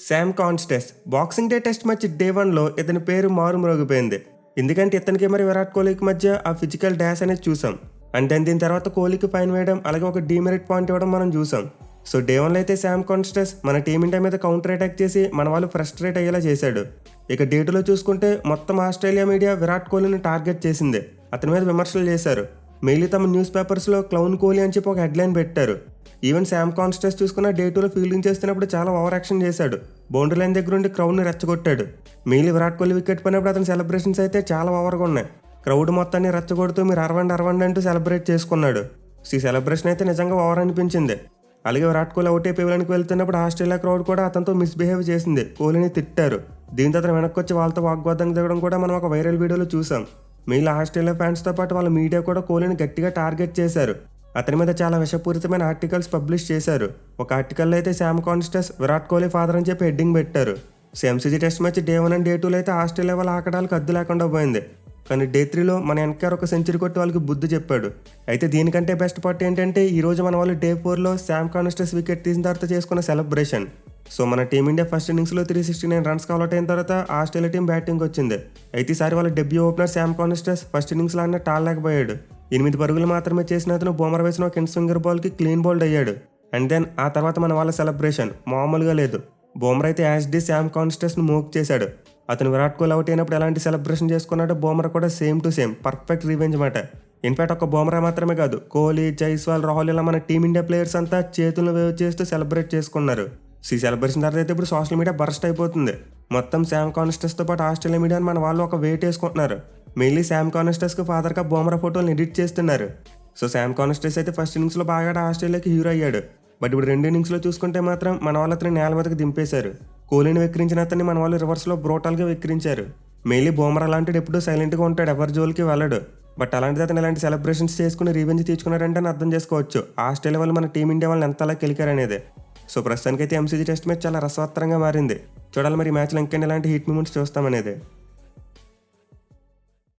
Sam Konstas boxing day test match day 1లో ఇతని పేరు మారుమ్రోగిపోయింది. ఎందుకంటే ఇతనికి మరి విరాట్ కోహ్లీకి మధ్య ఆ ఫిజికల్ డాష్ అనేది చూసాం. అంటే దీని తర్వాత కోహ్లీకి ఫైన్ వేయడం, అలాగే ఒక డీమెరిట్ పాయింట్ ఇవ్వడం మనం చూసాం. సో డే 1లో అయితే శామ్ కాన్స్టెస్ మన టీమిండియా మీద కౌంటర్ అటాక్ చేసి మన వాళ్ళు ఫ్రస్ట్రేట్ అయ్యేలా చేశాడు. ఇక డే 2లో చూసుకుంటే మొత్తం ఆస్ట్రేలియా మీడియా విరాట్ కోహ్లీని టార్గెట్ చేసింది. అతని మీద విమర్శలు చేశారు. మెయిన్లీ తమ న్యూస్ పేపర్స్లో క్లౌన్ కోహ్లీ అని చెప్పి ఒక హెడ్లైన్ పెట్టారు. ఈవెన్ శామ్ కాన్స్టెస్ చూసుకున్న డే 2లో ఫీల్డింగ్ చేస్తున్నప్పుడు చాలా ఓవర్ యాక్షన్ చేశాడు. బౌండరీ లైన్ దగ్గర ఉండి క్రౌడ్ని రెచ్చగొట్టాడు. మెయిన్లీ విరాట్ కోహ్లీ వికెట్ పడినప్పుడు అతని సెలబ్రేషన్స్ అయితే చాలా ఓవర్గా ఉన్నాయి. క్రౌడ్ మొత్తాన్ని రెచ్చగొడుతూ మీరు అరవండి అంటూ సెలబ్రేట్ చేసుకున్నాడు. ఈ సెలబ్రేషన్ అయితే నిజంగా ఓవర్ అనిపించింది. అలాగే విరాట్ కోహ్లీ అవుట్ అయిపోయడానికి వెళ్తున్నప్పుడు ఆస్ట్రేలియా క్రౌడ్ కూడా అతనితో మిస్బిహేవ్ చేసింది. కోహ్లీని తిట్టారు. దీంతో అతను వెనక్కి వచ్చి వాళ్ళతో వాగ్వాదం దిగడం కూడా మనం ఒక వైరల్ వీడియోలో చూసాం. మెయిన్లీ ఆస్ట్రేలియా ఫ్యాన్స్తో పాటు వాళ్ళ మీడియా కూడా కోహ్లీని గట్టిగా టార్గెట్ చేశారు. అతని మీద చాలా విషపూరితమైన ఆర్టికల్స్ పబ్లిష్ చేశారు. ఒక ఆర్టికల్లో అయితే శామ్ కాన్స్టెస్ విరాట్ కోహ్లీ ఫాదర్ అని చెప్పి హెడ్డింగ్ పెట్టారు. MCG test match day 1 and day 2లో అయితే ఆస్ట్రేలియా వాళ్ళ ఆకడాలకు అద్దు లేకుండా పోయింది. కానీ డే 3లో మన ఎన్కేఆర్ ఒక సెంచరీ కొట్టి వాళ్ళకి బుద్ధి చెప్పాడు. అయితే దీనికంటే బెస్ట్ పార్ట్ ఏంటంటే ఈ రోజు మన వాళ్ళు డే 4లో శామ్ కాన్స్టెస్ వికెట్ తీసిన తర్వాత చేసుకున్న సెలబ్రేషన్. సో మన టీమిండియా ఫస్ట్ ఇన్నింగ్స్లో 369 రన్స్ అవుట్ అయిన తర్వాత ఆస్ట్రేలియా టీం బ్యాటింగ్ వచ్చింది. అయితే ఈసారి వాళ్ళ డెబ్యూ ఓపెనర్ శామ్ కాన్స్టెస్ ఫస్ట్ ఇన్నింగ్స్లో అన్న టాడలేకపోయాడు. 8 పరుగులు మాత్రమే చేసిన అతను బౌమర్ వేసిన ఒక in swinger Balki clean bowled అయ్యాడు. అండ్ దెన్ ఆ తర్వాత మన వాళ్ళ సెలబ్రేషన్ మామూలుగా లేదు. బౌమర్ అయితే యాజ్ డి శామ్ కాన్స్టెస్ను మోక్ చేశాడు. అతను విరాట్ కోహ్లీ అవుట్ అయినప్పుడు ఎలాంటి సెలబ్రేషన్ చేసుకున్నాడో బౌమర్ కూడా same to same perfect revenge మాట. ఇన్ఫాక్ట్ ఒక బౌమరా మాత్రమే కాదు, కోహ్లీ, జైస్వాల్, రాహుల్ ఇలా మన టీమిండియా ప్లేయర్స్ అంతా చేతులను వేవ్ చేస్తూ సెలబ్రేట్ చేసుకున్నారు. ఈ సెలబ్రేషన్ తర్వాత అయితే ఇప్పుడు సోషల్ మీడియా బర్స్ట్ అయిపోతుంది. మొత్తం శామ్ కాన్స్టెస్తో పాటు ఆస్ట్రేలియా మీడియా మన వాళ్ళు ఒక వెయిట్ వేసుకుంటున్నారు. మెయిన్లీ శామ్ కాన్స్టెస్కి ఫాదర్గా బౌమరా ఫోటోలను ఎడిట్ చేస్తున్నారు. సో శామ్ కాన్స్టెస్ అయితే ఫస్ట్ ఇన్నింగ్స్లో బాగా ఆస్ట్రేలియాకి హీరో అయ్యాడు. బట్ ఇప్పుడు 2 ఇన్నింగ్స్లో చూసుకుంటే మాత్రం మన వాళ్ళు అతని నేల మీదకి దింపేశారు. కోహ్లీని వెక్కిరించిన అతన్ని మన వాళ్ళు రివర్స్లో బ్రోటల్గా వెక్కిరించారు. మెయిన్లీ బౌమరా అలాంటిది ఎప్పుడూ సైలెంట్గా ఉంటాడు, ఎవరి జోలికి వెళ్ళడు. బట్ అలాంటిది అతను ఇలాంటి సెలబ్రేషన్స్ చేసుకుని రివెంజ్ తీర్చుకున్నాడంటే అని అర్థం చేసుకోవచ్చు ఆస్ట్రేలియా వాళ్ళు మన టీమిండియా వాళ్ళని ఎంతలా కెలికారనేది. సో ప్రస్తుతానికైతే ఎంసీజీ టెస్ట్ మ్యాచ్ చాలా రసవత్తరంగా మారింది. చూడాలి మరి మ్యాచ్లో ఇంకెన్ని ఇలాంటి హిట్ మూమెంట్స్ చూస్తామనేది.